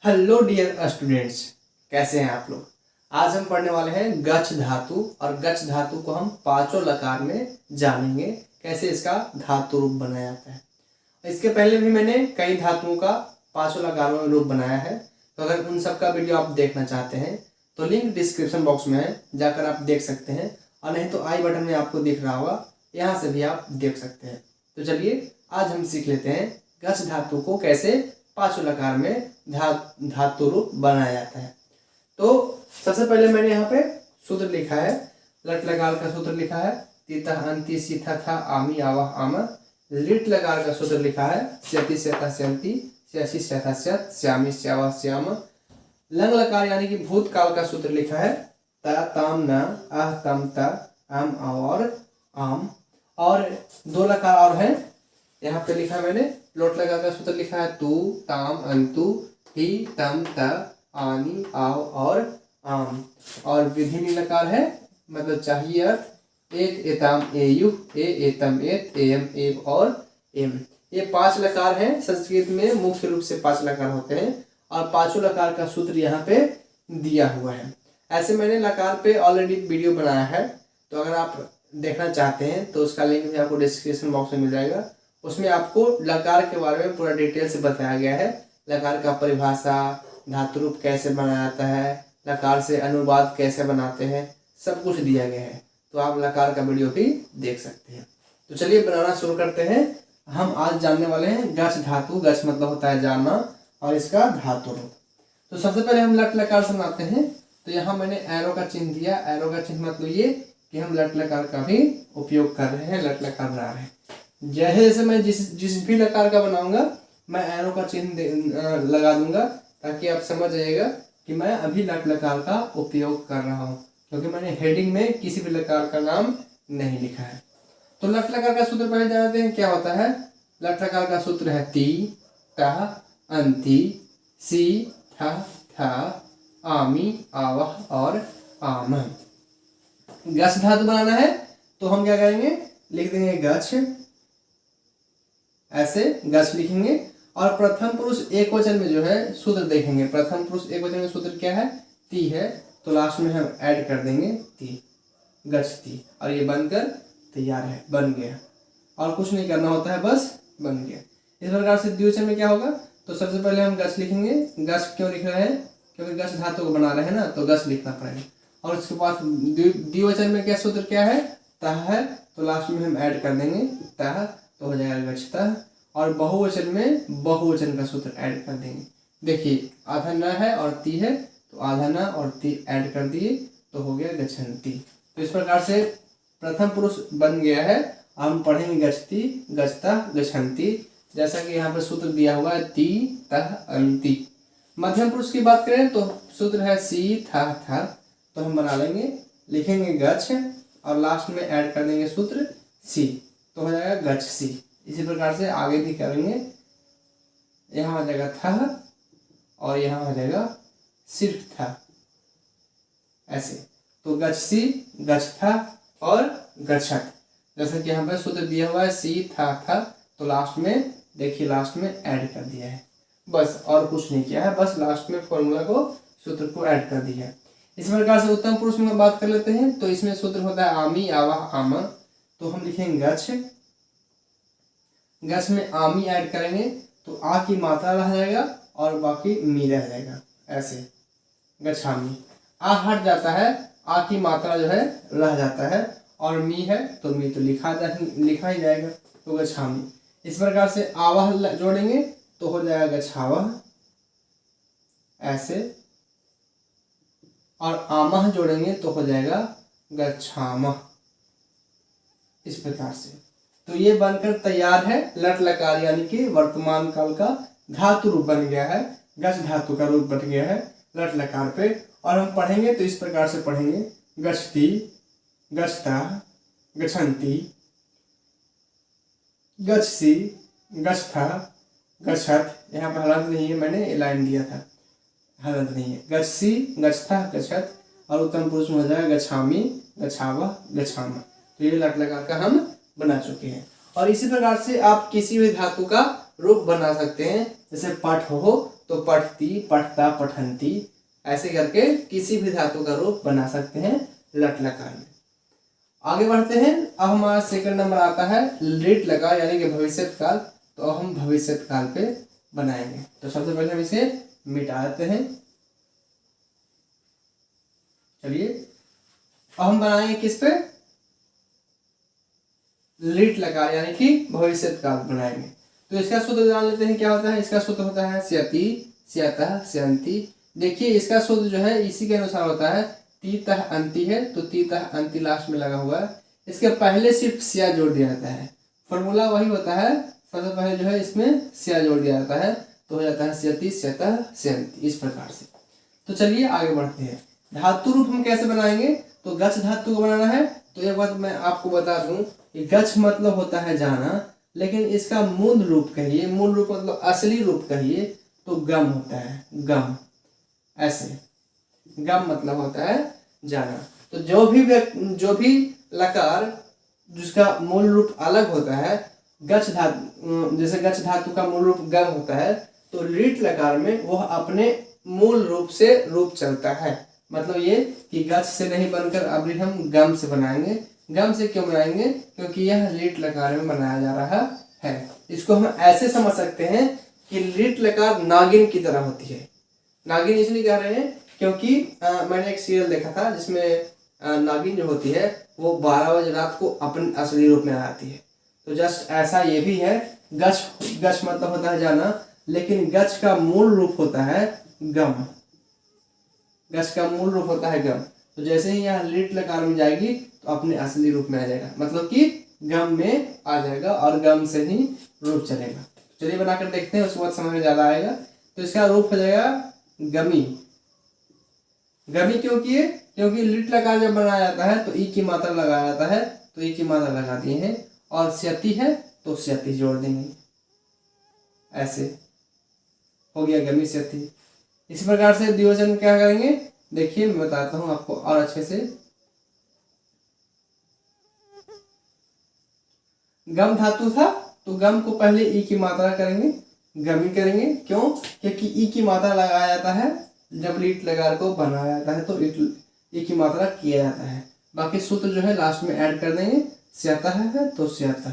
Hello dear students, कैसे हैं आप लोग। आज हम पढ़ने वाले हैं गच्छ धातु और गच्छ धातु को हम पांचों लकार में जानेंगे कैसे इसका धातु रूप बनाया जाता है। इसके पहले भी मैंने कई धातुओं का पांचों लकारों में रूप बनाया है, तो अगर उन सब का वीडियो आप देखना चाहते हैं तो लिंक डिस्क्रिप्शन बॉक्स में है, जाकर आप देख सकते हैं, और नहीं तो आई बटन में आपको दिख रहा होगा, यहाँ से भी आप देख सकते हैं। तो चलिए आज हम सीख लेते हैं गच्छ धातु को कैसे पांचों लकार में धातु रूप बनाया जाता है। तो सबसे पहले मैंने यहाँ पे सूत्र लिखा है, लट लकार का सूत्र लिखा है तीता अंति सीथा था आमी आवाह आमा। लिट लकार का सूत्र लिखा है स्यति स्यता स्यंती स्यासी स्यथा स्यत श्यामी श्यावा श्याम। लंग लकार यानी कि भूतकाल का सूत्र लिखा है ता ताम न आह तम ता आम और आम। और दो लकार और हैं, यहाँ पे लिखा है मैंने लोट लकार का सूत्र लिखा है तू ताम अंतु ही तम त आनी आओ और आम। और विभिन्न लकार है, मतलब चाहिए अर्थ एक एताम एयु ए एतम एत एयम एव और एम। ये पांच लकार हैं, संस्कृत में मुख्य रूप से पांच लकार होते हैं और पांचों लकार का सूत्र यहाँ पे दिया हुआ है। ऐसे मैंने लकार पे ऑलरेडी वीडियो बनाया है, तो अगर आप देखना चाहते हैं तो उसका लिंक भी आपको डिस्क्रिप्शन बॉक्स में मिल जाएगा। उसमें आपको लकार के बारे में पूरा डिटेल से बताया गया है, लकार का परिभाषा, धातु रूप कैसे बनाया जाता है, लकार से अनुवाद कैसे बनाते हैं, सब कुछ दिया गया है। तो आप लकार का वीडियो भी देख सकते हैं। तो चलिए बनाना शुरू करते हैं। हम आज जानने वाले हैं गच्छ धातु। गच्छ मतलब होता है जानना, और इसका धातु रूप। तो सबसे पहले हम लट लकार से बनाते हैं। तो यहाँ मैंने एरो का चिन्ह दिया। एरो का चिन्ह मतलब ये कि हम लट लकार का भी उपयोग कर रहे हैं, लट लकार बना रहे हैं। जैसे मैं जिस भी लकार का बनाऊंगा मैं एरो का चिन्ह लगा दूंगा, ताकि आप समझ जाइएगा कि मैं अभी लट लकार का उपयोग कर रहा हूँ, क्योंकि मैंने हेडिंग में किसी भी लकार का नाम नहीं लिखा है। तो लट लकार का सूत्र पहले जानते हैं क्या होता है। लट लकार का सूत्र है ती तह अंति सी था था आमी आवाह और आम। गच्छ धातु बनाना है तो हम क्या करेंगे, लिख देंगे गच्छ, ऐसे गच्छ लिखेंगे। और प्रथम पुरुष एक वचन में जो है सूत्र देखेंगे। प्रथम पुरुष एक वचन में सूत्र क्या है, ती है, तो लास्ट में हम ऐड कर देंगे ती, गच्छ ती, और ये बनकर तैयार है, बन गया। और कुछ नहीं करना होता है, बस बन गया। इस प्रकार से द्विवचन में क्या होगा, तो सबसे पहले हम गच्छ लिखेंगे। गच्छ क्यों लिख रहे हैं, क्योंकि गच्छ धातु को बना रहे हैं ना, तो गच्छ लिखना पड़ेगा। और उसके बाद द्विवचन में क्या सूत्र क्या है, तह है, तो लास्ट में हम ऐड कर देंगे तह, तो हो जाएगा गच्छतः। और बहुवचन में बहुवचन का सूत्र ऐड कर देंगे। देखिए आधा न है और ती है, तो आधा न और ती ऐड कर दिए तो हो गया गच्छन्ति। तो इस प्रकार से प्रथम पुरुष बन गया है। हम पढ़ेंगे गच्छति गच्छतः गच्छन्ति, जैसा कि यहाँ पर सूत्र दिया हुआ है ती तह अंति। मध्यम पुरुष की बात करें तो सूत्र है सी था था, तो हम बना लेंगे, लिखेंगे गच्छ और लास्ट में ऐड कर देंगे सूत्र सी, तो हो जाएगा गच्छ सी। इसी प्रकार से आगे भी करेंगे, यहाँ हो जाएगा था और यहाँ हो जाएगा सिर्फ था, ऐसे। तो गच्छ सी गच्छ था और गच्छत, जैसे कि यहाँ पर सूत्र दिया हुआ है सी था, तो लास्ट में देखिए लास्ट में ऐड कर दिया है, बस और कुछ नहीं किया है, बस लास्ट में फॉर्मूला को सूत्र को ऐड कर दिया है। इस प्रकार से उत्तम पुरुष में बात कर लेते हैं। तो इसमें सूत्र होता है आमी आवाह आमा, तो हम लिखेंगे गच्छ, गच्छ में आमी ऐड करेंगे तो आ की मात्रा रह जाएगा और बाकी मी रह जाएगा, ऐसे गच्छामी। आ हट जाता है, आ की मात्रा जो है रह जाता है, और मी है तो मी तो लिखा ही जाएगा, तो गच्छामी। इस प्रकार से आवाह जोड़ेंगे तो हो जाएगा गच्छावह, ऐसे। और आमह जोड़ेंगे तो हो जाएगा गच्छामह, इस प्रकार से। तो ये बनकर तैयार है लट लकार, यानी कि वर्तमान काल का धातु रूप बन गया है, गच्छ धातु का रूप बन गया है लट लकार पे। और हम पढ़ेंगे तो इस प्रकार से पढ़ेंगे गच्छति गच्छतः गच्छन्ति गच्छसि गच्छतः गच्छत। यहाँ पर हलंत नहीं है, मैंने लाइन दिया था, हलंत नहीं है। गच्छसि गच्छतः गच्छत, और उत्तम पुरुष में हो जाएगा गच्छामि गच्छावह गच्छामः। तो ये लट लकार का हम बना चुके हैं। और इसी प्रकार से आप किसी भी धातु का रूप बना सकते हैं। जैसे पठ हो तो पठती, पठता, पठंती, ऐसे करके किसी भी धातु का रूप बना सकते हैं लट लकार में। आगे बढ़ते हैं। अब हमारा सेकंड नंबर आता है लिट लकार यानी कि भविष्यत काल। तो अब हम भविष्यत काल पे बनाएंगे। तो सबसे पहले हम इसे मिटा देते हैं। चलिए अब हम बनाएंगे किस पे, लिट लकार यानी कि भविष्यत काल बनाएंगे। तो इसका सूत्र जान लेते हैं क्या होता है। इसका सूत्र होता है स्यति, स्यतः, स्यन्ति। देखिए इसका सूत्र जो है इसी के अनुसार होता है। ती तह अंति है तो ती तह अंति लास्ट में लगा हुआ है। इसके पहले सिर्फ स्या जोड़ दिया जाता है। फॉर्मूला वही होता है। सबसे पहले जो है इसमें स्या जोड़ दिया जाता है तो हो जाता है स्यति, स्यतः, स्यन्ति, इस प्रकार से। तो चलिए आगे बढ़ते हैं। धातु रूप हम कैसे बनाएंगे। तो गच्छ धातु को बनाना है। तो एक बात मैं आपको बता दूं कि गच्छ मतलब होता है जाना, लेकिन इसका मूल रूप कहिए, मूल रूप मतलब असली रूप कहिए तो गम होता है। गम, ऐसे गम मतलब होता है जाना। तो जो भी लकार जिसका मूल रूप अलग होता है, गच्छ धातु, जैसे गच्छ धातु का मूल रूप गम होता है, तो लिट लकार में वह अपने मूल रूप से रूप चलता है। मतलब ये कि गच्छ से नहीं बनकर अभी हम गम से बनाएंगे। गम से क्यों बनाएंगे, क्योंकि यह लिट लकार में बनाया जा रहा है। इसको हम ऐसे समझ सकते हैं कि लिट लकार नागिन की तरह होती है। नागिन इसलिए कह रहे हैं क्योंकि मैंने एक सीरियल देखा था जिसमें नागिन जो होती है वो 12 बजे रात को अपने असली रूप में आती है। तो जस्ट ऐसा ये भी है। गच्छ मतलब होता है जाना, लेकिन गच्छ का मूल रूप होता है गम। गच्छ का मूल रूप होता है गम। तो जैसे ही यहाँ लिट लकार में जाएगी तो अपने असली रूप में आ जाएगा, मतलब कि गम में आ जाएगा और गम से ही रूप चलेगा। चलिए बनाकर देखते हैं, उसके बाद समझ में ज्यादा आएगा। तो इसका रूप हो जाएगा गमी। गमी क्यों किए, क्योंकि लिट लकार जब बनाया जाता है तो ई की मात्रा लगाया जाता है, तो ई की मात्रा लगा दिए हैं। और स्यति है तो स्यति जोड़ देंगे, ऐसे हो गया गमी स्यति। इसी प्रकार से द्विवचन क्या करेंगे, देखिए मैं बताता हूं आपको और अच्छे से। गम धातु था तो गम को पहले ई की मात्रा करेंगे, गमी करेंगे। क्यों, क्योंकि ई की मात्रा लगाया जाता है जब लिट लकार को बनाया जाता है, तो ई की मात्रा किया जाता है। बाकी सूत्र जो है लास्ट में ऐड कर देंगे। स्यतः है तो स्यतः,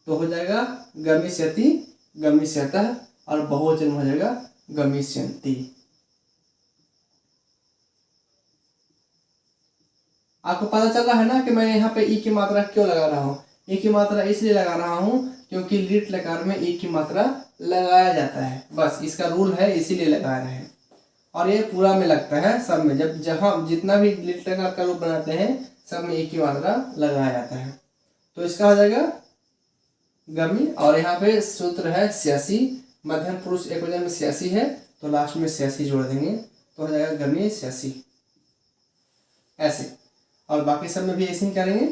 तो हो जाएगा गमी स्यति, गमी स्यतः, और बहुवचन हो जाएगा गमिष्यन्ति। आपको पता चल रहा है ना कि मैं यहाँ पे ई की मात्रा क्यों लगा रहा हूँ। ई की मात्रा इसलिए लगा रहा हूँ क्योंकि लिट लकार में ई की मात्रा लगाया जाता है, बस इसका रूल है, इसीलिए लगा रहे हैं। और ये पूरा में लगता है सब में, जब जहाँ जितना भी लिट लकार का रूप बनाते हैं सब में ई की मात्रा लगाया जाता है। तो इसका हो जाएगा गमी। और यहाँ पे सूत्र है स्यासी, मध्यम पुरुष एकवचन में स्यासी है तो लास्ट में स्यासी जोड़ देंगे तो हो जाएगा गमी स्यासी, ऐसे। और बाकी सब में भी ऐसे ही करेंगे।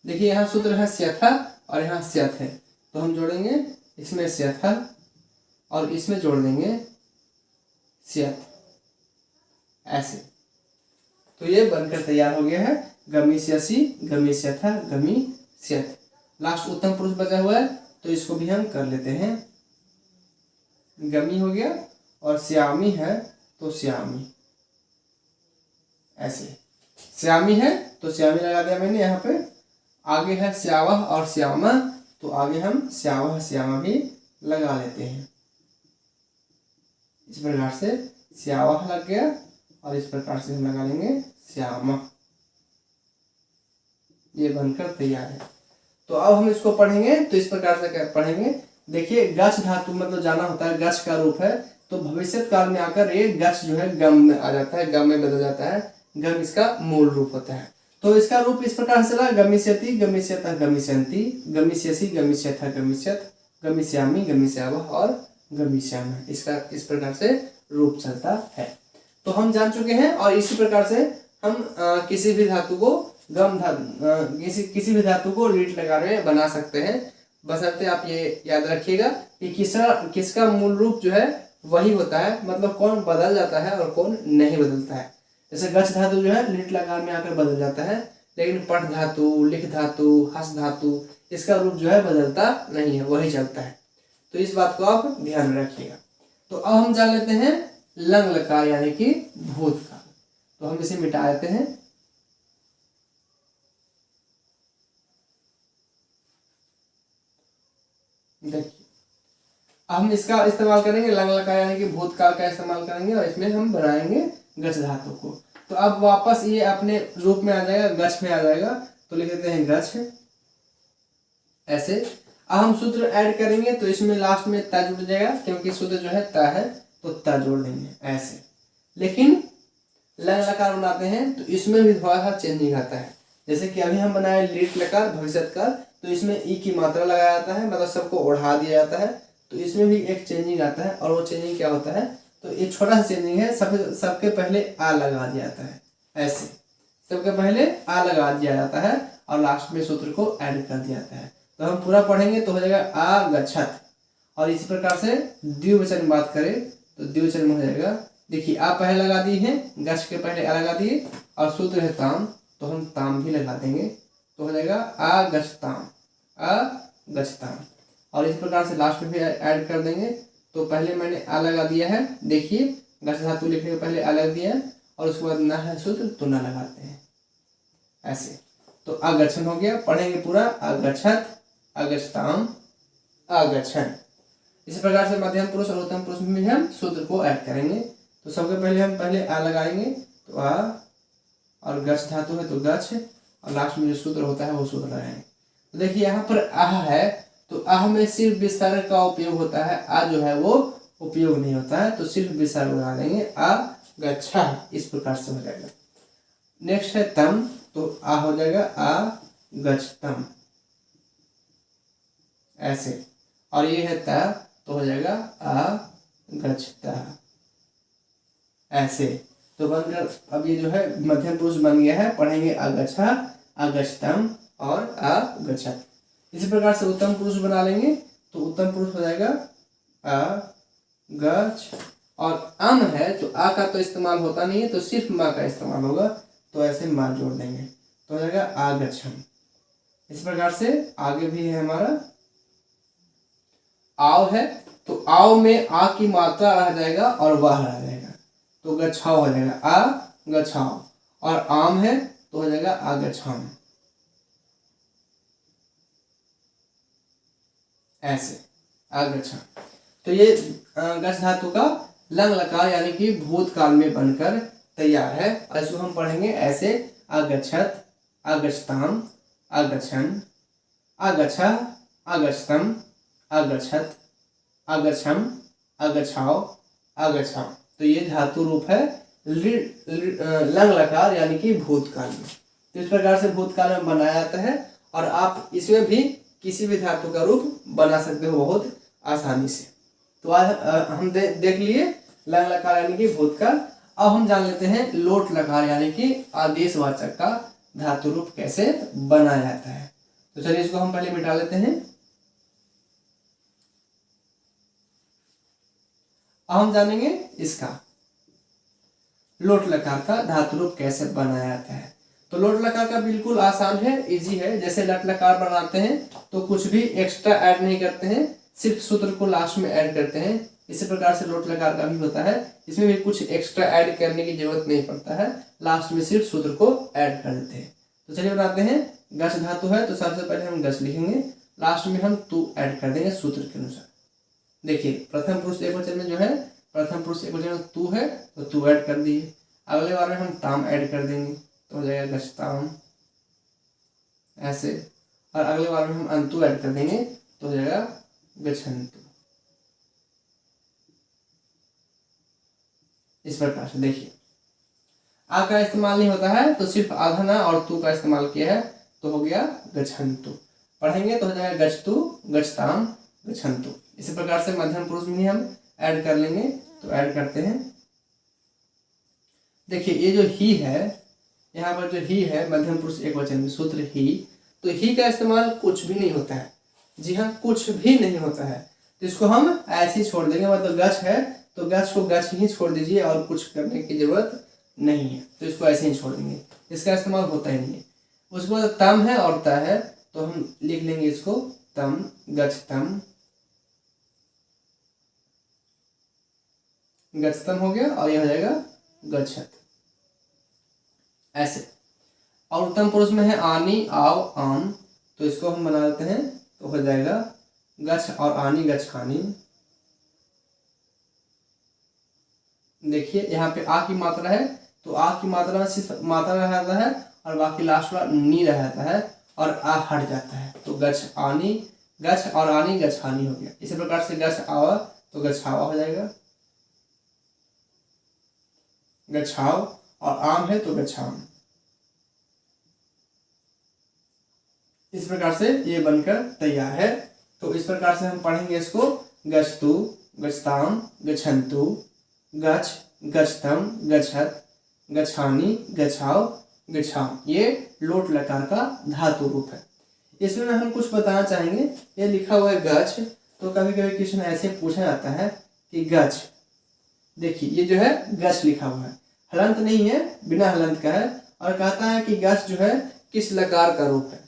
देखिए यहाँ सूत्र है स्यथा और यहाँ स्यथ है, तो हम जोड़ेंगे इसमें स्यथा और इसमें जोड़ देंगे स्यथ, ऐसे। तो ये बनकर तैयार हो गया है गमिष्यसि, गमिष्यथा, गमिष्यथ। लास्ट उत्तम पुरुष बचा हुआ है तो इसको भी हम कर लेते हैं। गमी हो गया और श्यामी है तो श्यामी, ऐसे। श्यामी है तो श्यामी लगा दिया मैंने यहाँ पे। आगे है श्यावह और श्यामा, तो आगे हम श्यावह श्यामा भी लगा लेते हैं। इस प्रकार से श्यावह लग गया और इस प्रकार से हम लगा लेंगे श्यामा। ये बनकर तैयार है। तो अब हम इसको पढ़ेंगे तो इस प्रकार से पढ़ेंगे। देखिए गच्छ धातु मतलब जाना होता है, गच्छ का रूप है, तो भविष्यत काल में आकर ये गच्छ जो है गम में आ जाता है, गम में बदल जाता है। गम इसका मूल रूप होता है। तो इसका रूप इस प्रकार से रहा गमिष्यति, गमिष्यतः, गमिष्यन्ति, गमिष्यसि, गमिष्यथा, गमिष्यथ, गमिष्यामि, गमिष्यावः और गमिष्यामः। इसका इस प्रकार से रूप चलता है। तो हम जान चुके हैं। और इसी प्रकार से हम किसी भी धातु को किसी भी धातु को लिट लकार में बना सकते हैं। बशर्ते आप ये याद रखिएगा कि किसका मूल रूप जो है वही होता है, मतलब कौन बदल जाता है और कौन नहीं बदलता है। जैसे गच्छ धातु जो है लिट लकार में आकर बदल जाता है, लेकिन पठ धातु, लिख धातु, हस धातु इसका रूप जो है बदलता नहीं है, वही चलता है। तो इस बात को आप ध्यान में रखिएगा। तो अब हम जान लेते हैं लंग लकार यानी कि भूतकाल। तो हम इसे मिटा देते हैं। देखिए हम इसका इस्तेमाल करेंगे, लंग लकार यानी कि भूतकाल का इस्तेमाल करेंगे और इसमें हम बनाएंगे गच्छ धातु को। तो अब वापस ये अपने रूप में आ जाएगा, गच्छ में आ जाएगा। तो लिख देते हैं गच्छ ऐसे। अब हम सूत्र ऐड करेंगे तो इसमें लास्ट में ता जुड़ जाएगा, क्योंकि सूत्र जो है ता है तो ता जोड़ देंगे ऐसे। लेकिन लंग लकार बनाते हैं तो इसमें भी थोड़ा सा चेंजिंग आता है। जैसे कि अभी हम बनाए लीट लकार भविष्यत काल, तो इसमें ई की मात्रा लगाया जाता है, मतलब सबको ओढ़ा दिया जाता है। तो इसमें भी एक चेंजिंग आता है, और वो चेंजिंग क्या होता है, तो एक छोटा सा चेंजिंग है, सबके पहले आ लगा दिया जाता है ऐसे। सबके पहले आ लगा दिया जाता है और लास्ट में सूत्र को ऐड कर दिया जाता है। तो हम पूरा पढ़ेंगे तो हो जाएगा आ गच्छत। और इसी प्रकार से द्विवचन में बात करें तो द्विवचन में हो जाएगा, देखिए आ पहले लगा दिए हैं, गच्छ के पहले आ लगा दिए, और सूत्र है ताम, तो हम ताम भी लगा देंगे। तो हो जाएगा आ गच्छताम, आ गच्छताम। और इस प्रकार से लास्ट में भी ऐड कर देंगे। तो पहले मैंने आ लगा दिया है, देखिए गच्छ धातु लिखने के पहले आ लगा दिया है, और उसके बाद ना है सूत्र तो ना लगाते हैं ऐसे। तो अगच्छन हो गया, पढ़ेंगे पूरा अगच्छत, अगच्छताम, अगच्छन। इसी प्रकार से मध्यम पुरुष और उत्तम पुरुष में हम सूत्र को ऐड करेंगे। तो सबसे पहले हम पहले आ लगाएंगे, तो आ, और गच्छ धातु है तो गच्छ, और लास्ट में जो सूत्र होता है वो सूत्र लगाएंगे। तो देखिए यहाँ पर आह है, तो आह में सिर्फ विसर्ग का उपयोग होता है, आ जो है वो उपयोग नहीं होता है, तो सिर्फ विसर्ग लगा देंगे, आ गच्छा, इस प्रकार से हो जाएगा। नेक्स्ट है तम, तो आ हो जाएगा आ गच्छतम ऐसे। और ये है ता, तो हो जाएगा आ गच्छता ऐसे। तो बनकर अब ये जो है मध्यम पुरुष बन गया है। पढ़ेंगे अगच्छा, अगच्छतम और अगच्छत। इसी प्रकार से उत्तम पुरुष बना लेंगे, तो उत्तम पुरुष हो जाएगा आ गच्छ, और अम है तो आ का तो इस्तेमाल होता नहीं है, तो सिर्फ माँ का इस्तेमाल होगा, तो ऐसे माँ जोड़ देंगे, तो हो जाएगा आगच्छम। इस प्रकार से आगे भी है हमारा आव है, तो आव में आ की मात्रा रह जाएगा और वह रह जाएगा, तो गच्छाव हो जाएगा, आ गच्छाव। और आम है तो हो जाएगा आगच्छाम ऐसे, आगच्छाम। तो ये गच्छ धातु का लंग लकार यानी कि भूतकाल में बनकर तैयार है। और इसको हम पढ़ेंगे ऐसे, अगच्छत, अगच्छताम, अगच्छन, अगच्छा, अगच्छतम, अगच्छत, अगच्छम, अगच्छाव, अगच्छाम। तो ये धातु रूप है लंग लकार यानी कि भूतकाल में। तो इस प्रकार से भूतकाल में बनाया जाता है, और आप इसमें भी किसी भी धातु का रूप बना सकते हो बहुत आसानी से। तो आज हम देख लिए लंग लकार यानी कि भूतकाल। अब हम जान लेते हैं लोट लकार यानी कि आदेशवाचक का धातु रूप कैसे बनाया जाता है। तो चलिए इसको हम पहले मिटा लेते हैं। अब हम जानेंगे इसका लोट लकार का धातु रूप कैसे बनाया जाता है। तो लोट लकार का बिल्कुल आसान है, इजी है। जैसे लट लकार बनाते हैं तो कुछ भी एक्स्ट्रा ऐड नहीं करते हैं, सिर्फ सूत्र को लास्ट में ऐड करते हैं। इसी प्रकार से लोट लकार का भी होता है, इसमें भी कुछ एक्स्ट्रा ऐड करने की जरूरत नहीं पड़ता है, लास्ट में सिर्फ सूत्र को ऐड कर देते हैं। तो चलिए बनाते हैं। गच्छ धातु है तो सबसे पहले हम गच्छ लिखेंगे, लास्ट में हम तू ऐड कर देंगे सूत्र के अनुसार। देखिए प्रथम पुरुष एकवचन में जो है, प्रथम पुरुष एकवचन में तू है तो तू ऐड कर दिए। अगले बार में हम ताम ऐड कर देंगे तो हो जाएगा गच्छताम ऐसे, और अगले बार में हम अंतु ऐड कर देंगे तो हो जाएगा गच्छन्तु। इस प्रकार से देखिए आ का इस्तेमाल नहीं होता है, तो सिर्फ आधना और तू का इस्तेमाल किया है, तो हो गया गच्छन्तु। पढ़ेंगे तो हो जाएगा गच्छतु, गच्छताम, गच्छन्तु। इसी प्रकार से मध्यम पुरुष में ही हम ऐड कर लेंगे, तो ऐड करते हैं। देखिए ये जो ही है, यहाँ पर जो ही है मध्यम पुरुष एकवचन में सूत्र ही, तो ही का इस्तेमाल कुछ भी नहीं होता है। जी हाँ, कुछ भी नहीं होता है, तो इसको हम ऐसे ही छोड़ देंगे। मतलब गच्छ है तो गच्छ को गच्छ ही छोड़ दीजिए, और कुछ करने की जरूरत नहीं है, तो इसको ऐसे ही छोड़ देंगे, इसका इस्तेमाल होता ही नहीं है। उसके बाद तम है और त है, तो हम लिख लेंगे इसको तम, गच्छतम, गच्छतम हो गया और यह हो जाएगा गच्छत, ऐसे। और उत्तम पुरुष में है आनी, आओ, आम, तो इसको हम बना देते हैं, तो हो जाएगा गच्छ और आनी, गच्छानी। देखिए यहाँ पे आ की मात्रा है, तो आ की मात्रा में सिर्फ मात्रा रहता है और बाकी लास्ट वाला नी रहता है और आ हट जाता है, तो गच्छ आनी, गच्छ और आनी, गच्छानी हो गया। इसी प्रकार से गच्छ आवा तो गच्छावा हो जाएगा, गच्छाव, और आम है तो गच्छाम। इस प्रकार से ये बनकर तैयार है। तो इस प्रकार से हम पढ़ेंगे इसको, गच्छतु, गच्छताम, गच्छन्तु, गच्छ, गच्छतम, गच्छत, गच्छानी, गच्छाव, गच्छाम। ये लोट लकार का धातु रूप है। इसमें हम कुछ बताना चाहेंगे। ये लिखा हुआ है गच्छ, तो कभी कभी क्वेश्चन ऐसे पूछा जाता है कि गच्छ, देखिए ये जो है गच्छ लिखा हुआ है, हलंत नहीं है, बिना हलंत का है, और कहता है कि गच्छ जो है किस लकार का रूप है।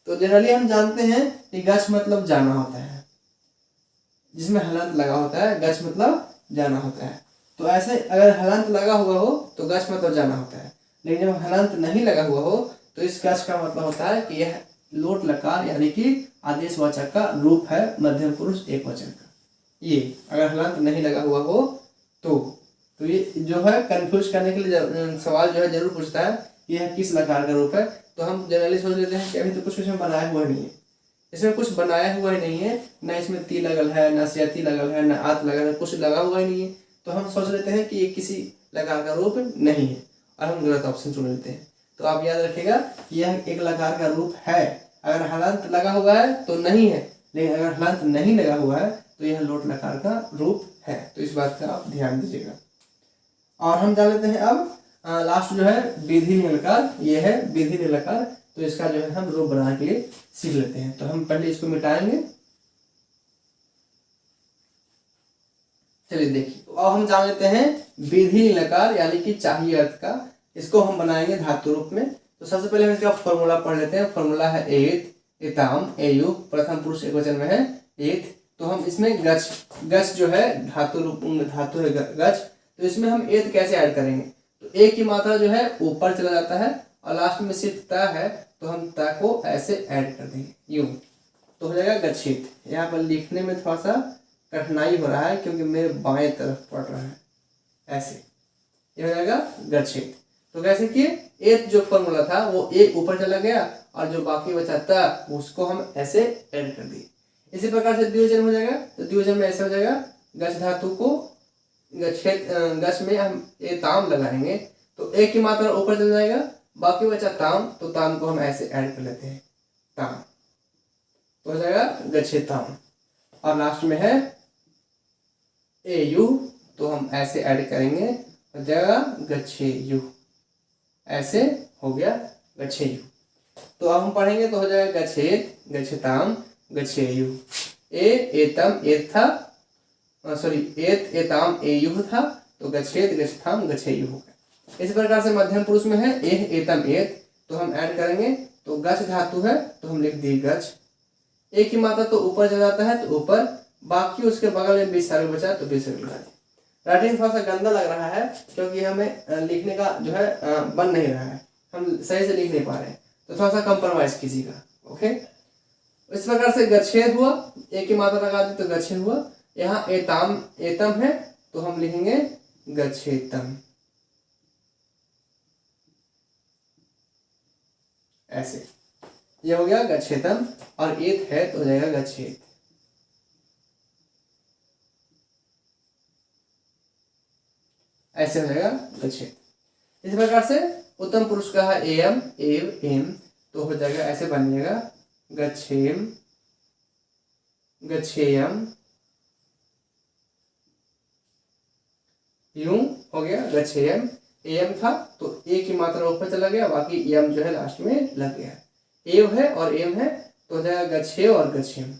तो जनरली हम जानते हैं कि गच्छ मतलब जाना होता है, जिसमें हलंत लगा होता है, गच्छ मतलब जाना होता है। तो ऐसे अगर हलंत लगा हुआ हो तो गच्छ मतलब जाना होता है, लेकिन जब हलंत नहीं लगा हुआ हो तो इस गच्छ का मतलब होता है कि यह लोट लकार यानी कि आदेशवाचक का रूप है, मध्यम पुरुष एक वचन का। ये अगर हलंत नहीं लगा हुआ हो तो ये जो है कंफ्यूज करने के लिए सवाल जो है जरूर पूछता है यह किस लकार का रूप है। तो हम जनरली सोच लेते हैं कि अभी तो कुछ इसमें बनाया हुआ नहीं है, इसमें कुछ बनाया हुआ ही नहीं है, न इसमें ती लगल है, न स्यति लगल है, न आत लगल है, कुछ लगा हुआ ही नहीं है। तो हम सोच लेते हैं कि ये किसी लकार का रूप नहीं है और हम गलत ऑप्शन चुन लेते हैं। तो आप याद रखिएगा यह एक लकार का रूप है। अगर हलंत लगा हुआ है तो नहीं है, लेकिन अगर हलंत नहीं लगा हुआ है तो यह लोट लकार का रूप है। तो इस बात का आप ध्यान दीजिएगा। और हम जान लेते हैं अब लास्ट जो है विधि लकार, ये है विधि लकार। तो इसका जो है हम रूप बनाने के लिए सीख लेते हैं। तो हम पहले इसको मिटाएंगे। चलिए देखिए, तो अब हम जान लेते हैं विधि लकार यानी कि चाहिए अर्थ का। इसको हम बनाएंगे धातु रूप में। तो सबसे पहले हम इसका फॉर्मूला पढ़ लेते हैं। फॉर्मूला है एत, एताम, एयु, प्रथम पुरुष एकवचन में है एत। तो हम इसमें गच्छ, गच्छ जो है धातु रूप, धातु है गच्छ, तो इसमें हम एत कैसे ऐड करेंगे। तो ए की मात्रा जो है ऊपर चला जाता है और लास्ट में सिर्फ त है, तो हम त को ऐसे ऐड कर देंगे यूं, तो हो जाएगा गच्छित। यहाँ पर लिखने में थोड़ा सा कठिनाई हो रहा है क्योंकि मेरे बाएं तरफ पड़ रहा है, ऐसे ये हो जाएगा गच्छित। तो कैसे किए, एत जो फॉर्मूला था वो ए ऊपर चला गया और जो बाकी बचा था उसको हम ऐसे ऐड कर दिए। इसी प्रकार से द्विवचन हो जाएगा। तो द्विवचन में ऐसे हो जाएगा, गच्छ धातु को गच्छेत, गच्छ में हम ए ताम लगाएंगे तो ए की मात्रा ऊपर चला जाएगा, बाकी बचा ताम, तो ताम को हम ऐसे ऐड कर लेते हैं ताम, तो हो जाएगा गच्छेताम। और लास्ट में है ए यू, तो हम ऐसे ऐड करेंगे, हो जाएगा गच्छेयु, ऐसे हो गया गच्छेयु। तो अब हम पढ़ेंगे तो हो जाएगा गच्छेत, गच्छताम, गच्छेयु। ए एतम एत था, सॉरी एत एताम एयुह था, तो गच्छेत, गच्छताम, गच्छेयु हो गया। इस प्रकार से मध्यम पुरुष में है एह एतम एत, तो हम ऐड करेंगे, तो गच्छ धातु है तो हम लिख दिए गच्छ। एक की मात्रा तो ऊपर चला जाता है तो ऊपर, बाकी उसके बगल में विसर्ग बचा तो विसर्ग लगा दिए। राइटिंग थोड़ा सा गंदा लग रहा है क्योंकि हमें लिखने का जो है बन नहीं रहा है, हम सही से लिख नहीं पा रहे हैं, तो थोड़ा सा कंप्रोमाइज कीजिएगा। ओके, इस प्रकार से गच्छेद हुआ, एक की मात्रा लगा दी तो गच्छेद हुआ। यहाँ एताम एतम है तो हम लिखेंगे गच्छेतम, ऐसे ये हो गया गच्छेतम। और एत है तो हो जाएगा गच्छेत, ऐसे हो जाएगा गच्छेत। इस प्रकार से उत्तम पुरुष का है एयम, एव, एम, तो हो जाएगा ऐसे बन जाएगा गच्छेम, गच्छेयम, यूं हो गया गच्छेयम। एम था तो ए की मात्रा ऊपर चला गया, बाकी एम जो है लास्ट में लग गया। एव है और एम है तो हो जाएगा गच्छे और गच्छेम,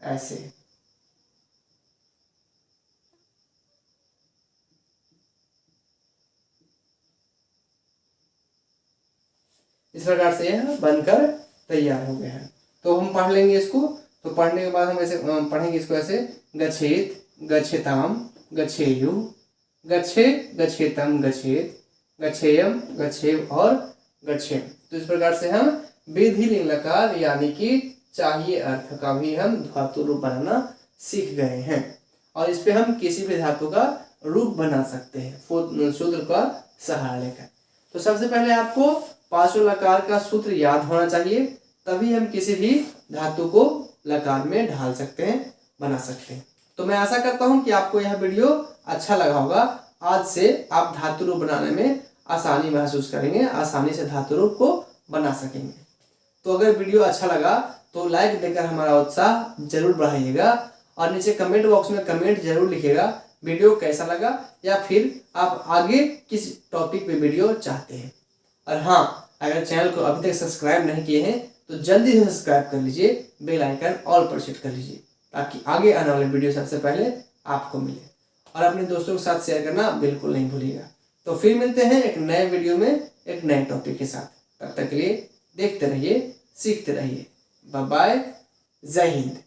ऐसे। इस प्रकार से यह बनकर तैयार हो गया है। तो हम पढ़ लेंगे इसको। तो पढ़ने के बाद हम ऐसे पढ़ेंगे इसको ऐसे, गच्छेत, गच्छताम, गच्छेयु, गच्छे, गच्छेतम, गच्छेत, गच्छेयम, गच्छेव और गच्छेम। तो इस प्रकार से हम विधि लिंग लकार यानी कि चाहिए अर्थ का भी हम धातु रूप बनाना सीख गए हैं। और इस पे हम किसी भी धातु का रूप बना सकते हैं सूत्र का सहारा लेकर। तो सबसे पहले आपको पांचों लकार का सूत्र याद होना चाहिए, तभी हम किसी भी धातु को लकार में ढाल सकते हैं, बना सकते हैं। तो मैं आशा करता हूं कि आपको यह वीडियो अच्छा लगा होगा। आज से आप धातु रूप बनाने में आसानी महसूस करेंगे, आसानी से धातु रूप को बना सकेंगे। तो अगर वीडियो अच्छा लगा तो लाइक देकर हमारा उत्साह जरूर बढ़ाइएगा और नीचे कमेंट बॉक्स में कमेंट जरूर लिखिएगा वीडियो कैसा लगा, या फिर आप आगे किस टॉपिक पे वीडियो चाहते हैं। और हाँ, अगर चैनल को अभी तक सब्सक्राइब नहीं किए हैं तो जल्दी से सब्सक्राइब कर लीजिए, बेल आइकन ऑल पर सेट कर लीजिए, ताकि आगे आने वाले वीडियो सबसे पहले आपको मिले। और अपने दोस्तों के साथ शेयर करना बिल्कुल नहीं भूलिएगा। तो फिर मिलते हैं एक नए वीडियो में एक नए टॉपिक के साथ। तब तक के लिए देखते रहिए, सीखते रहिए। बाय बाय, जय हिंद।